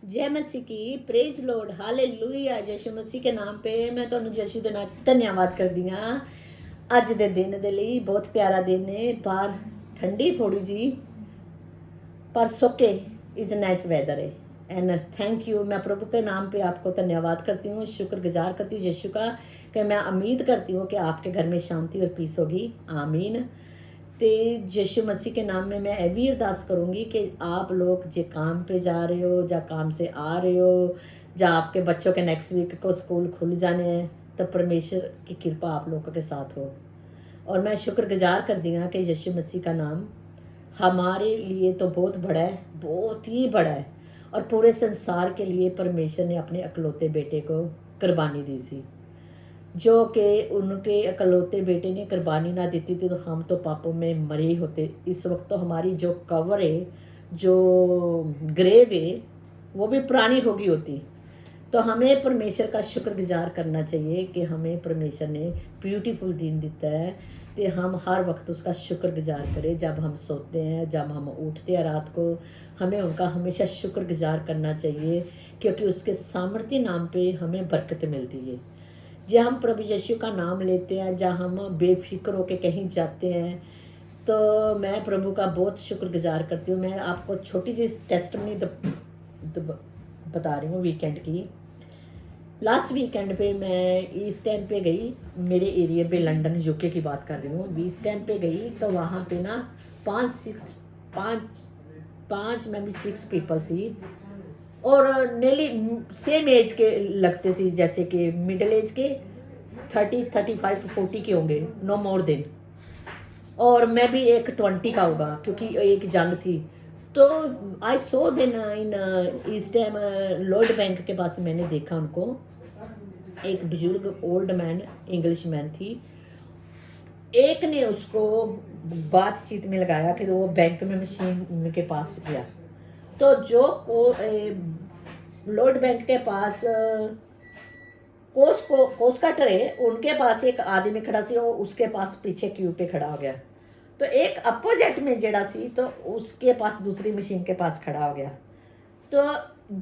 जय मसीह की praise Lord hallelujah. यीशु मसीह के नाम पे मैं ਤੁਹਾਨੂੰ ਯਿਸੂ ਦੇ ਨਾਲ ਧੰਨਵਾਦ ਕਰਦੀ ਹਾਂ। ਅੱਜ ਦੇ ਦਿਨ ਦੇ ਲਈ ਬਹੁਤ ਪਿਆਰਾ ਦਿਨ ਹੈ। ਬਾਹਰ ਠੰਡੀ ਥੋੜੀ ਜੀ पर सोके इज नाइस वेदर है। एंड थैंक यू, मैं प्रभु के नाम पे आपको धन्यवाद करती हूँ, शुक्रगुजार करती हूँ यीशु का कि मैं उम्मीद करती हूँ कि आपके घर में शांति और पीस होगी। आमीन। तो यीशु मसीह के नाम में मैं ये भी अरदास करूँगी कि आप लोग जो काम पे जा रहे हो या काम से आ रहे हो या आपके बच्चों के नेक्स्ट वीक को स्कूल खुल जाने हैं, तो परमेश्वर की कृपा आप लोगों के साथ हो। और मैं शुक्रगुजार कर दी कि यीशु मसीह का नाम हमारे लिए तो बहुत बड़ा है, बहुत ही बड़ा है। और पूरे संसार के लिए परमेश्वर ने अपने अकलौते बेटे को कुर्बानी दी सी, जो कि उनके अकलौते बेटे ने कुर्बानी ना देती थी तो हम तो पापों में मरे होते। इस वक्त तो हमारी जो कवर है, जो ग्रेव है, वो भी पुरानी होगी होती। तो हमें परमेश्वर का शुक्रगुजार करना चाहिए कि हमें परमेश्वर ने ब्यूटीफुल दिन देता है, तो हम हर वक्त उसका शुक्रगुजार करें। जब हम सोते हैं, जब हम उठते हैं रात को, हमें उनका हमेशा शुक्रगुजार करना चाहिए, क्योंकि उसके सामर्थ्य नाम पे हमें बरकत मिलती है। जब हम प्रभु यीशु का नाम लेते हैं, जब हम बेफिक्र होकर कहीं जाते हैं, तो मैं प्रभु का बहुत शुक्रगुजार करती हूँ। मैं आपको छोटी सी टेस्टमनी बता रही हूँ वीकेंड की। लास्ट वीकेंड पे मैं ईस्ट एंड पे गई, मेरे एरिया पे, लंदन यूके की बात कर रही हूँ। ईस्ट एंड पे गई तो वहाँ पे ना पाँच में भी 6 पीपल सी, और नेली सेम एज के लगते सी, जैसे कि मिडिल एज के 35-40 के होंगे, नो मोर देन। और मैं भी एक 20 का होगा, क्योंकि एक जंग थी। तो आई सो देन इन इस टाइम लॉर्ड बैंक के पास मैंने देखा उनको, एक बुजुर्ग ओल्ड मैन इंग्लिश मैन थी। एक ने उसको बातचीत में लगाया कि वो बैंक में मशीन उनके पास गया, तो जो लॉर्ड बैंक के पास कोस कटर है, उनके पास एक आदमी खड़ा सी, वो उसके पास पीछे क्यू पे खड़ा हो गया। तो एक अपोजिट में जड़ा सी, तो उसके पास दूसरी मशीन के पास खड़ा हो गया। तो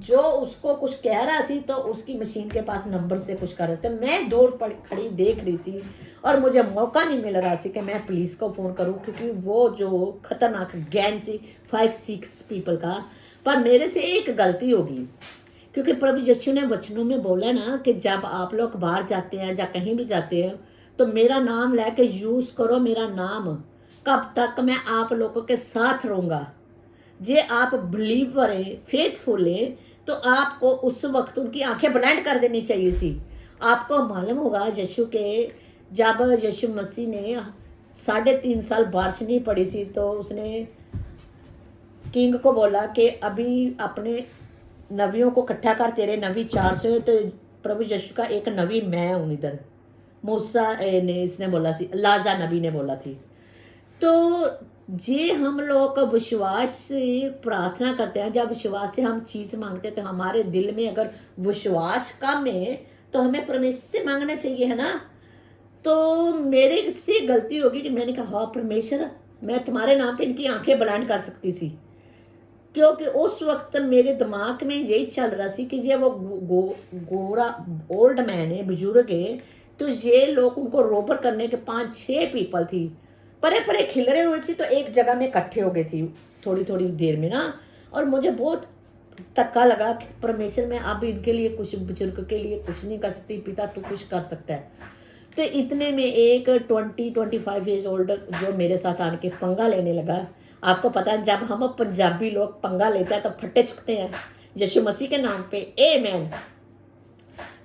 जो उसको कुछ कह रहा सी, तो उसकी मशीन के पास नंबर से कुछ कर रहे थे। मैं दूर पर खड़ी देख रही सी, और मुझे मौका नहीं मिल रहा सी कि मैं पुलिस को फ़ोन करूं, क्योंकि वो जो खतरनाक गैंग सी 5-6 पीपल का। पर मेरे से एक गलती होगी, क्योंकि प्रभु यीशु ने वचनों में बोला ना कि जब आप लोग बाहर जाते हैं या कहीं भी जाते हैं, तो मेरा नाम लेके यूज़ करो मेरा नाम, कब तक मैं आप लोगों के साथ रहूँगा। जे आप बिलीवर है, फेथफुल है, तो आपको उस वक्त उनकी आंखें ब्लाइंड कर देनी चाहिए सी। आपको मालूम होगा यीशु के, जब यीशु मसीह ने 3.5 साल बारिश नहीं पड़ी सी, तो उसने किंग को बोला कि अभी अपने नबियों को इकट्ठा कर, तेरे नबी 400 है। तो प्रभु यीशु का एक नबी मैं हूँ इधर, मूसा ने इसने बोला सी, लाजा नबी ने बोला थी। तो जे हम लोग विश्वास से प्रार्थना करते हैं, जब विश्वास से हम चीज़ मांगते हैं, तो हमारे दिल में अगर विश्वास कम है तो हमें परमेश्वर से मांगना चाहिए, है ना। तो मेरे से गलती होगी कि मैंने कहा, हाँ परमेश्वर, मैं तुम्हारे नाम पे इनकी आंखें ब्लाइंड कर सकती सी, क्योंकि उस वक्त मेरे दिमाग में यही चल रहा सी कि ये वो गोरा ओल्ड मैन है, बुजुर्ग है, तो ये लोग उनको रोबर करने के 5-6 पीपल थी, परे परे खिल रहे हुए थे, तो एक जगह में इकट्ठे हो गए थी थोड़ी थोड़ी देर में ना। और मुझे बहुत धक्का लगा कि परमेश्वर, मैं अब इनके लिए कुछ, बुजुर्ग के लिए कुछ नहीं कर सकती, पिता तू कुछ कर सकता है। तो इतने में एक 20-25 ईयर्स ओल्ड जो मेरे साथ आने के पंगा लेने लगा। आपको पता है, जब हम पंजाबी लोग पंगा लेते हैं तो फट्टे चुकते हैं यीशु मसीह के नाम पे, आमेन।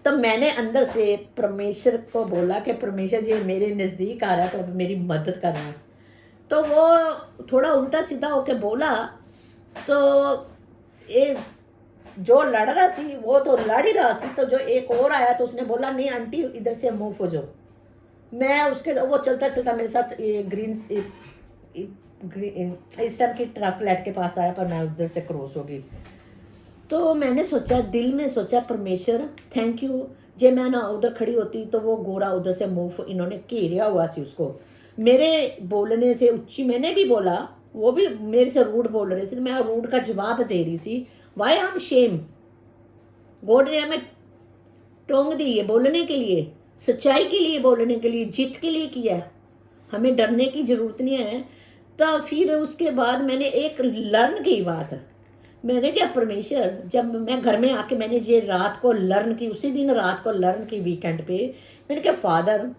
तो मैंने अंदर से परमेश्वर को बोला कि परमेश्वर जी मेरे नज़दीक आ रहा है, तो अब मेरी मदद करना। तो वो थोड़ा उल्टा सीधा होके बोला, तो ये जो लड़ रहा सी वो तो लड़ ही रहा सी, तो जो एक और आया तो उसने बोला, नहीं आंटी इधर से मूव हो जाओ। मैं उसके, वो चलता चलता मेरे साथ इस टाइम की ट्रैफिक लाइट के पास आया, पर मैं उधर से क्रॉस हो गई। तो मैंने सोचा, दिल में सोचा, परमेश्वर थैंक यू, जे मैं ना उधर खड़ी होती तो वो गोरा उधर से मूव, इन्होंने घेरिया हुआ सी उसको। मेरे बोलने से ऊंची मैंने भी बोला, वो भी मेरे से रूड बोल रहे थे, मैं रूड का जवाब दे रही सी, why I am shame, god ने हमें टोंग दी है बोलने के लिए, सच्चाई के लिए बोलने के लिए, जीत के लिए किया है। हमें डरने की ज़रूरत नहीं है। तो फिर उसके बाद मैंने एक लर्न की बात, मैंने क्या परमेश्वर, जब मैं घर में आके मैंने ये रात को लर्न की, उसी दिन रात को लर्न की वीकेंड पे, मैंने कहा फादर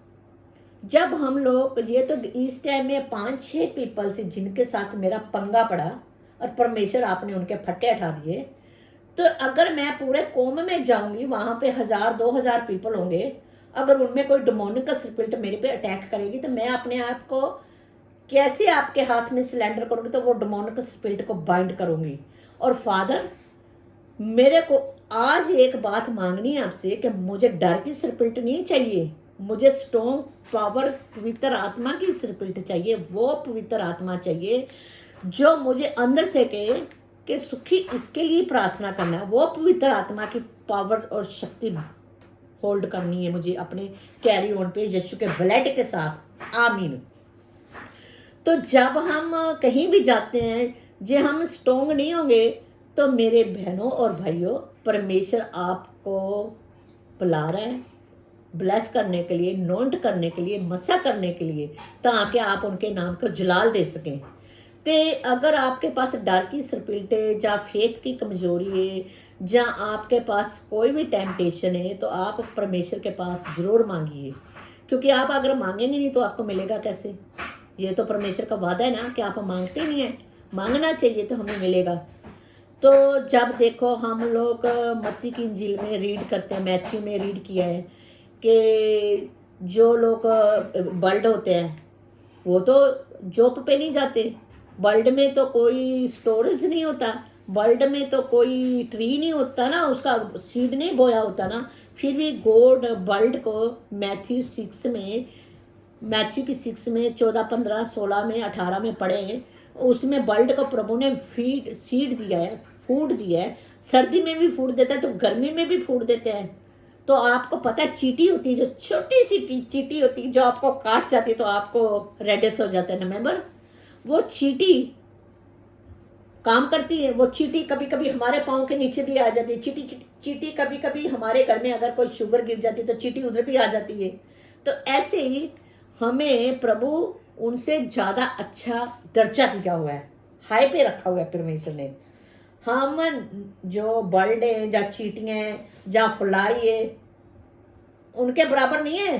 जब हम लोग ये तो इस टाइम में 5-6 पीपल से जिनके साथ मेरा पंगा पड़ा और परमेश्वर आपने उनके फट्टे हटा दिए, तो अगर मैं पूरे कौम में जाऊंगी वहाँ पे 1000-2000 पीपल होंगे, अगर उनमें कोई डिमोनिक स्पिरिट मेरे पे अटैक करेगी तो मैं अपने आप को कैसे आपके हाथ में सिलेंडर करूँगी, तो वो डिमोनिक स्पिरिट को बाइंड करूँगी। और फादर मेरे को आज एक बात मांगनी है आपसे कि मुझे डर की स्पिरिट नहीं चाहिए, मुझे स्ट्रॉन्ग पावर पवित्र आत्मा की स्पिरिट चाहिए। वो पवित्र आत्मा चाहिए जो मुझे अंदर से कहे कि सुखी इसके लिए प्रार्थना करना है। वो पवित्र आत्मा की पावर और शक्ति होल्ड करनी है मुझे अपने कैरी ऑन पे यीशु के ब्लड के साथ। आमीन। तो जब हम कहीं भी जाते हैं जे हम स्ट्रॉन्ग नहीं होंगे, तो मेरे बहनों और भाइयों परमेश्वर आपको बुला रहा है ब्लेस करने के लिए, नोट करने के लिए, मसा करने के लिए, ताकि आप उनके नाम को जलाल दे सकें। ते अगर आपके पास डर की स्पिरिट है, या फेथ की कमजोरी है, या आपके पास कोई भी टेम्पटेशन है, तो आप परमेश्वर के पास जरूर मांगिए, क्योंकि आप अगर मांगेंगे नहीं तो आपको मिलेगा कैसे। ये तो परमेश्वर का वादा है ना कि आप मांगते नहीं हैं, मांगना चाहिए तो हमें मिलेगा। तो जब देखो हम लोग मत्ती की इंजील में रीड करते हैं, मैथ्यू में रीड किया है कि जो लोग वर्ल्ड होते हैं वो तो जॉब पे नहीं जाते, वर्ल्ड में तो कोई स्टोरेज नहीं होता, वर्ल्ड में तो कोई ट्री नहीं होता ना, उसका सीड नहीं बोया होता ना, फिर भी गॉड वर्ल्ड को मैथ्यू की 6 में 14, 15, 16 में 18 में पढ़े, उसमें वर्ल्ड को प्रभु ने सीड दिया है, फूड दिया है। सर्दी में भी फूड देता है तो गर्मी में भी फूड देते हैं। तो आपको पता है चींटी होती है, जो छोटी सी चींटी होती है, जो आपको काट जाती है तो आपको रेडिस हो जाता है ना मेंबर, वो चींटी काम करती है। वो चींटी कभी कभी हमारे पाँव के नीचे भी आ जाती है। चींटी कभी कभी हमारे घर में अगर कोई शुगर गिर जाती है तो चींटी उधर भी आ जाती है। तो ऐसे ही हमें प्रभु उनसे ज़्यादा अच्छा दर्जा दिया हुआ है, हाई पे रखा हुआ है परमेश्वर ने। हम जो बर्ड है, या चींटियाँ हैं, या फ्लाई है, उनके बराबर नहीं है।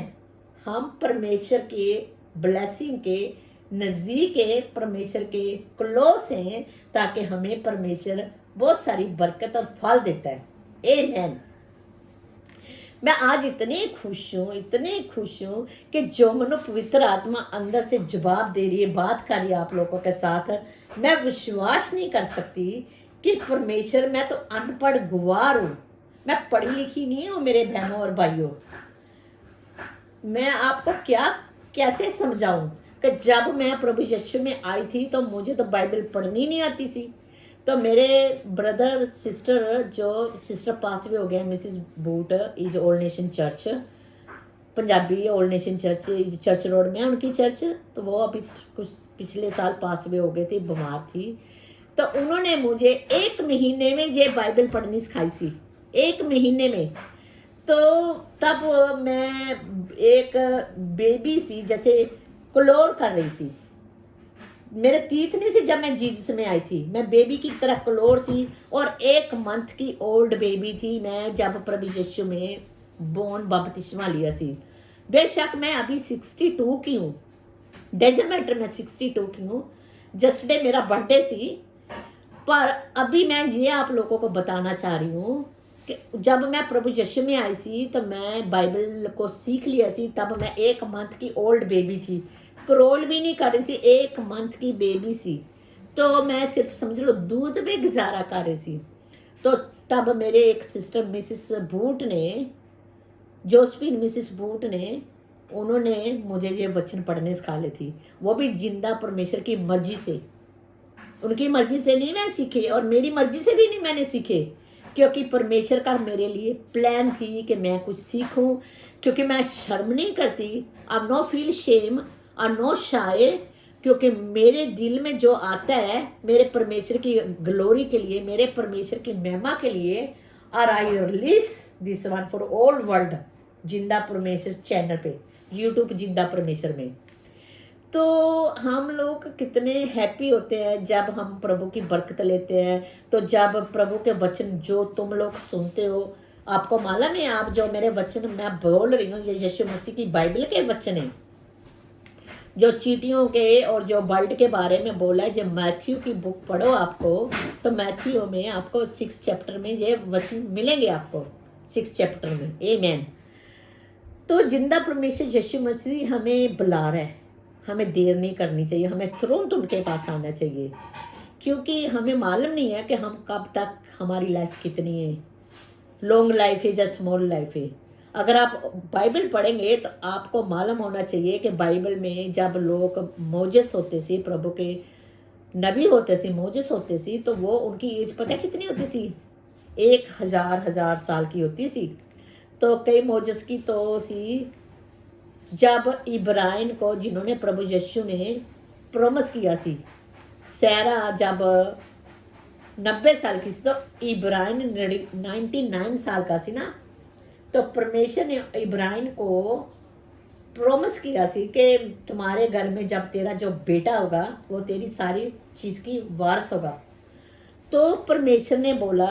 हम परमेश्वर के ब्लेसिंग के नज़दीक है, परमेश्वर के क्लोज हैं, ताकि हमें परमेश्वर बहुत सारी बरकत और फल देता है। आमीन। मैं आज इतनी खुश हूँ कि जो मनो पवित्र आत्मा अंदर से जवाब दे रही है, बात कर रही है आप लोगों के साथ। मैं विश्वास नहीं कर सकती कि परमेश्वर, मैं तो अनपढ़ गुवार हूँ, मैं पढ़ी लिखी नहीं हूँ मेरे बहनों और भाइयों। मैं आपको कैसे समझाऊं कि जब मैं प्रभु यीशु में आई थी तो मुझे तो बाइबल पढ़नी नहीं आती सी। तो मेरे ब्रदर सिस्टर, जो सिस्टर पास भी हो गए, Mrs boot is old nation church, Punjabi old nation church is church road में उनकी चर्च, तो वो अभी कुछ पिछले साल पास भी हो गए थे, बीमार थी। तो उन्होंने मुझे 1 महीने में ये बाइबल पढ़नी सिखाई सी, 1 महीने में। तो तब मैं एक बेबी सी, जैसे क्लोर कर रही सी, मेरे तीत नहीं सी जब मैं जीसस में आई थी, मैं बेबी की तरह क्लोर सी, और 1 मंथ की ओल्ड बेबी थी मैं जब प्रभु यीशु में बोर्न बपतिस्मा लिया सी। बेशक मैं अभी 62 की हूँ, डजंट मैटर मैं 62 की हूँ, जस्ट डे मेरा बर्थडे सी। पर अभी मैं ये आप लोगों को बताना चाह रही हूँ कि जब मैं प्रभु यीशु में आई सी तो मैं बाइबल को सीख लिया सी। तब मैं 1 मंथ की ओल्ड बेबी थी, क्रोल भी नहीं कर रही सी, 1 मंथ की बेबी सी। तो मैं सिर्फ समझ लो दूध में गुजारा कर रही सी। तो तब मेरे एक सिस्टर मिसिस बूट ने, जोसफिन मिसिस बूट ने, उन्होंने मुझे ये वचन पढ़ने सिखा ली थी, वो भी जिंदा परमेश्वर की मर्जी से। उनकी मर्जी से नहीं मैं सीखे, और मेरी मर्जी से भी नहीं मैंने सीखे, क्योंकि परमेश्वर का मेरे लिए प्लान थी कि मैं कुछ सीखूं, क्योंकि मैं शर्म नहीं करती। आई नो फील शेम और नो शाय, क्योंकि मेरे दिल में जो आता है मेरे परमेश्वर की ग्लोरी के लिए, मेरे परमेश्वर की महिमा के लिए, और I release this one for all world जिंदा परमेश्वर चैनल पे, यूट्यूब जिंदा परमेश्वर में। तो हम लोग कितने हैप्पी होते हैं जब हम प्रभु की बरकत लेते हैं। तो जब प्रभु के वचन जो तुम लोग सुनते हो, आपको मालूम है, आप जो मेरे वचन मैं बोल रही हूँ ये यीशु मसीह की बाइबल के वचन है, जो चींटियों के और जो वर्ल्ड के बारे में बोला है। जब मैथ्यू की बुक पढ़ो आपको, तो मैथ्यू में आपको 6 चैप्टर में ये वचन मिलेंगे आपको, 6 चैप्टर में। आमीन। तो जिंदा परमेश्वर यीशु मसीह हमें बुला रहा है, हमें देर नहीं करनी चाहिए, हमें तुरंत उनके पास आना चाहिए, क्योंकि हमें मालूम नहीं है कि हम कब तक, हमारी लाइफ कितनी है, लॉन्ग लाइफ है या स्मॉल लाइफ है। अगर आप बाइबल पढ़ेंगे तो आपको मालूम होना चाहिए कि बाइबल में जब लोग मोजेस होते थे, प्रभु के नबी होते थे, मोजेस होते थे, तो वो उनकी एज पता कितनी होती थी? 1000 साल की होती थी। तो कई मोजेस की तो सी जब इब्राहिम को, जिन्होंने प्रभु यीशु ने प्रॉमिस किया सी, सैरा जब 90 साल की सी, तो इब्राहिम 99 साल का सी ना, तो परमेश्वर ने इब्राहिम को प्रॉमिस किया सी कि तुम्हारे घर में जब तेरा जो बेटा होगा वो तेरी सारी चीज़ की वारस होगा। तो परमेश्वर ने बोला,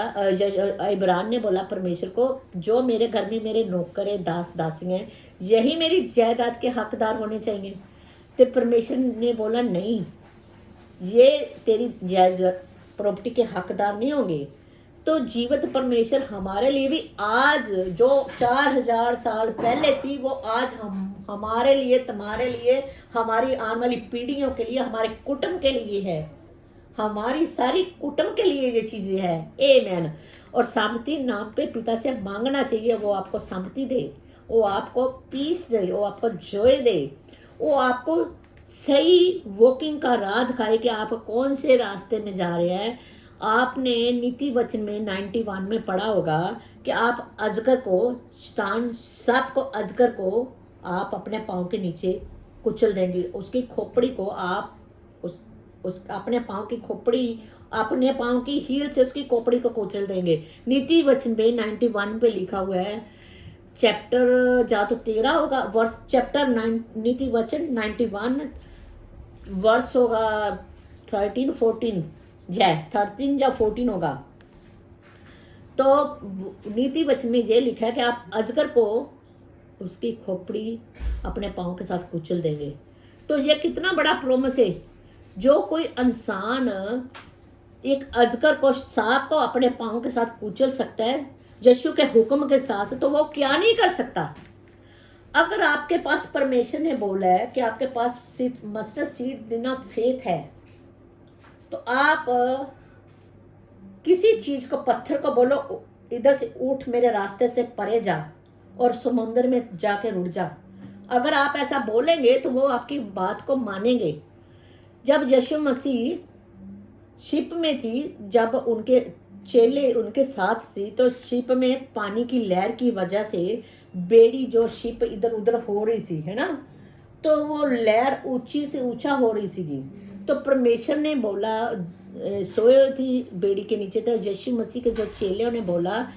इब्राहिम ने बोला परमेश्वर को, जो मेरे घर में मेरे नौकर है, दास दासियाँ हैं, यही मेरी जायदाद के हकदार होने चाहिए। तो परमेश्वर ने बोला नहीं, ये तेरी जायदाद प्रॉपर्टी के हकदार नहीं होंगे। तो जीवित परमेश्वर हमारे लिए भी आज, जो 4000 साल पहले थी, वो आज हमारे लिए, तुम्हारे लिए, हमारी आने वाली पीढ़ियों के लिए, हमारे कुटुंब के लिए है, हमारी सारी कुटुंब के लिए ये चीज़ें है। आमीन। और सामर्थी नाम पे पिता से मांगना चाहिए, वो आपको सामर्थी दे, वो आपको पीस दे, वो आपको जॉय दे, वो आपको सही वॉकिंग का राह दिखाए कि आप कौन से रास्ते में जा रहे हैं। आपने नीति वचन में 91 में पढ़ा होगा कि आप अजगर को, शैतान सांप को, अजगर को आप अपने पाँव के नीचे कुचल देंगे, उसकी खोपड़ी को आप उस अपने पाँव की खोपड़ी, अपने पाँव की हील से उसकी खोपड़ी को कुचल देंगे। नीति वचन पे 91 पे लिखा हुआ है, चैप्टर जा तो 13 होगा, वर्ष चैप्टर 9 नीति वचन 91 वर्ष होगा 13 14 जय 13 या 14 होगा। तो नीति वचन में ये लिखा है कि आप अजगर को उसकी खोपड़ी अपने पाँव के साथ कुचल देंगे। तो ये कितना बड़ा प्रोमिस है। जो कोई इंसान एक अजगर को, सांप को अपने पाँव के साथ कुचल सकता है यीशु के हुक्म के साथ, तो वो क्या नहीं कर सकता। अगर आपके पास, परमेश्वर ने बोला है कि आपके पास सिर्फ मस्टर्ड सीड देना फेथ है, तो आप किसी चीज को, पत्थर को बोलो इधर से उठ, मेरे रास्ते से परे जा और समुद्र में जाके रुड़ जा। अगर आप ऐसा बोलेंगे तो वो आपकी बात को मानेंगे। जब यीशु मसीह शिप में थी, जब उनके चेले उनके साथ थी, तो शिप में पानी की लहर की वजह से बेड़ी, जो शिप इधर उधर हो रही थी, है ना, तो वो लहर ऊंची से ऊंचा हो रही थी। तो परमेश्वर ने बोला, सोए थी बेड़ी के नीचे, तो यीशु मसीह के जो चेले ने बोला,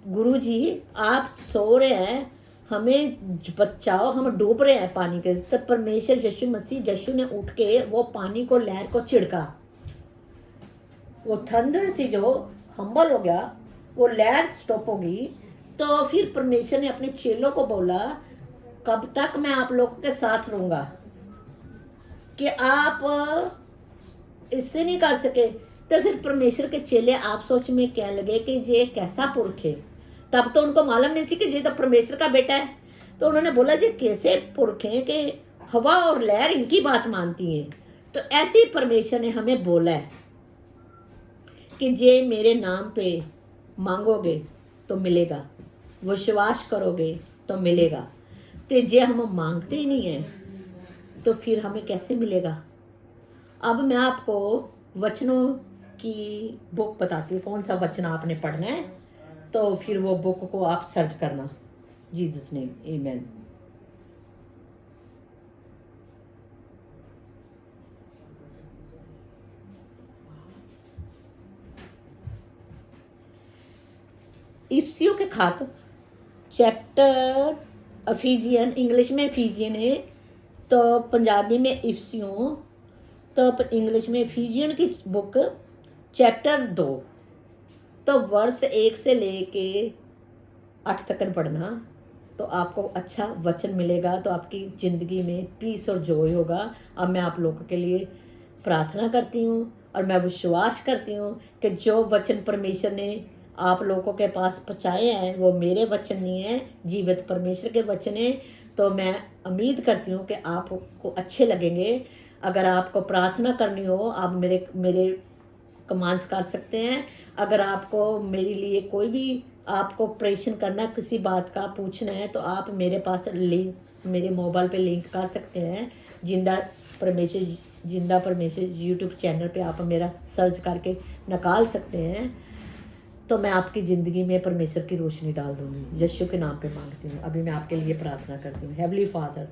गुरुजी आप सो रहे हैं, हमें बचाओ, हम डूब रहे हैं पानी के। तो परमेश्वर यीशु मसीह, यीशु ने उठ के वो पानी को, लहर को छिड़का, वो थंडर सी जो हम्बल हो गया, वो लहर स्टॉप होगी। तो फिर परमेश्वर ने अपने चेलों को बोला, कब तक मैं आप लोगों के साथ रहूँगा, कि आप इससे नहीं कर सके। तो फिर परमेश्वर के चेले आप सोच में कहने लगे कि ये कैसा पुरख है। तब तो उनको मालूम नहीं सी कि ये तो परमेश्वर का बेटा है। तो उन्होंने बोला, ये कैसे पुरख हैं कि हवा और लहर इनकी बात मानती हैं। तो ऐसे ही परमेश्वर ने हमें बोला है कि जे मेरे नाम पे मांगोगे तो मिलेगा, विश्वास करोगे तो मिलेगा। तो जे हम मांगते ही नहीं हैं तो फिर हमें कैसे मिलेगा। अब मैं आपको वचनों की बुक बताती हूँ, कौन सा वचन आपने पढ़ना है, तो फिर वो बुक को आप सर्च करना। जीसस नेम, आमीन। इफ्सियों के खात चैप्टर अफीजियन, इंग्लिश में एफिजियन है तो पंजाबी में इफ्सियों, तो इंग्लिश में एफिजियन की बुक चैप्टर 2 तो वर्ष 1 से लेके 8 तक पढ़ना, तो आपको अच्छा वचन मिलेगा, तो आपकी ज़िंदगी में पीस और जॉय होगा। अब मैं आप लोगों के लिए प्रार्थना करती हूँ और मैं विश्वास करती हूँ कि जो वचन परमेश्वर ने आप लोगों के पास पहुँचाए हैं वो मेरे वचन नहीं है, जीवित परमेश्वर के वचन हैं। तो मैं उम्मीद करती हूँ कि आपको अच्छे लगेंगे। अगर आपको प्रार्थना करनी हो आप मेरे मेरे कमांड्स कर सकते हैं। अगर आपको मेरे लिए कोई भी आपको ऑपरेशन करना, किसी बात का पूछना है, तो आप मेरे पास लिंक, मेरे मोबाइल पे लिंक कर सकते हैं। जिंदा परमेश्वर यूट्यूब चैनल पे आप मेरा सर्च करके निकाल सकते हैं। तो मैं आपकी ज़िंदगी में परमेश्वर की रोशनी डाल दूँगी। यीशु के नाम पे मांगती हूँ। अभी मैं आपके लिए प्रार्थना करती हूँ। हेवली फादर,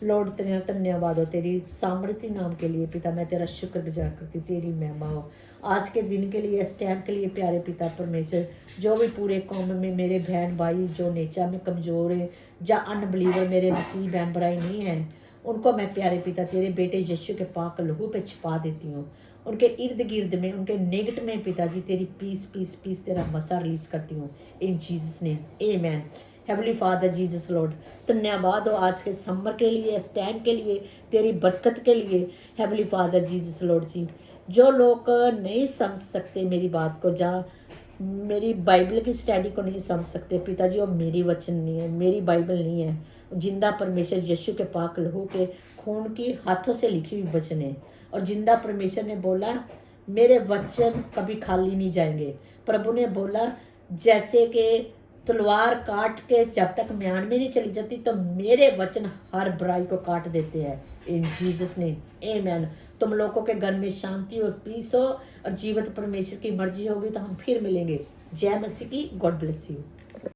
लॉर्ड तेरा धन्यवाद हो तेरी सामर्थी नाम के लिए। पिता मैं तेरा शुक्रगुजार करती हूँ, तेरी महिमा हो आज के दिन के लिए, इस टाइम के लिए। प्यारे पिता परमेश्वर, जो भी पूरे कौम में मेरे बहन भाई जो नेचा में कमज़ोर है, या अनबिलीवर मेरे मसीह बहन भाई नहीं है, उनको मैं प्यारे पिता तेरे बेटे यीशु के पाक लहू पे छिपा देती हूँ। उनके इर्द गिर्द में, उनके नेगट में पिताजी तेरी पीस पीस पीस तेरा मसा रिलीज करती हूँ इन जीसस नेम, आमेन। हेवली फादर जीसस लॉर्ड, धन्यवाद हो आज के समर के लिए, इस टाइम के लिए, तेरी बरकत के लिए। हेवली फादर जीसस लॉर्ड जी, जो लोग नहीं समझ सकते मेरी बात को, जहाँ मेरी बाइबल की स्टडी को नहीं समझ सकते पिताजी, वो मेरी वचन नहीं है, मेरी बाइबल नहीं है, जिंदा परमेश्वर यीशु के पाक लहू के खून की हाथों से लिखी हुई वचन है। और जिंदा परमेश्वर ने बोला मेरे वचन कभी खाली नहीं जाएंगे। प्रभु ने बोला जैसे कि तलवार काट के जब तक म्यान में नहीं चली जाती, तो मेरे वचन हर बुराई को काट देते हैं इन जीसस नेम, आमेन। तुम लोगों के घर में शांति और पीस हो और जीवित परमेश्वर की मर्जी होगी तो हम फिर मिलेंगे। जय मसीह की, गॉड ब्लेस यू।